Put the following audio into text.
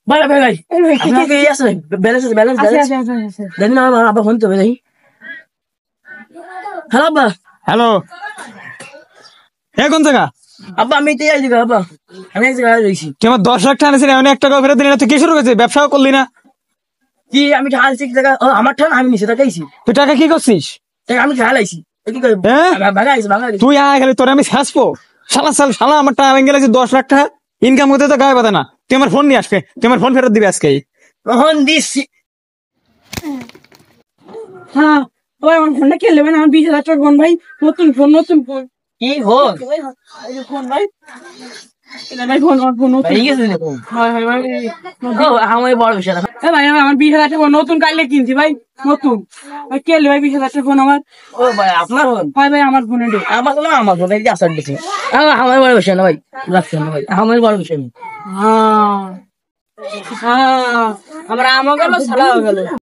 ভাই ভাই ভাই আপনাকে এই আছে ব্যালেন্স আছে ব্যালেন্স দেন না আমার আব্বা ফোন তো ভাই হ্যালো আব্বা হ্যালো, কোন জায়গা? আব্বা আমি তো এই জায়গা আব্বা আমি এক জায়গায় রয়েছি তুই আমার 10 লাখ টাকা নিয়েছিলি, এমন 1 টাকা ফেরত দিলি না। তুই কি শুরু করছিস? ব্যবসাও করলি না? কি আমি ঢালছি জায়গা আমার ঠান আমি নিচে তাকাইছি তুই টাকা কি করছিস? আমি ঢালাইছি কি করে ভাগাইছি ভাগাইছি তুই আয় গেলি, তোর আমি ছাসবো। শালা আমার টাকা ভেঙে গেছে 10 লাখ টাকা ইনকাম করতে তো গায়ে বাঁধে না। তুই আমার ফোন নিয়ে আসবে, তুই আমার ফোন ফেরত দিবি আজকে। কখন দিচ্ছি হ্যাঁ ভাই আমার ফোনটা কে নেবেন? আমার 20,000 টাকার ফোন ভাই, নতুন ফোন কি হোক ফোন ভাই, ভাই ফোন আমার ফোন নতুন। ঠিক আছে দেখুন ভাই ভাই আমার বড় বিষয় না ভাই আমার 20,000 টাকা ফোন নতুন কাইলে কিনছি ভাই, নতুন ভাই কে নেবে 20,000 টাকার ফোন আমার? ও ভাই আপনার ফোন ভাই ভাই আমার ফোনে আমার তো না আমার ফোন এই যে আসার দিচ্ছে আমার বড় বিষয় না ভাই রাখছেন না ভাই আমার বড় বিষয় না হ্যাঁ হ্যাঁ আমার আমও গেল, ছাড়াও গেল।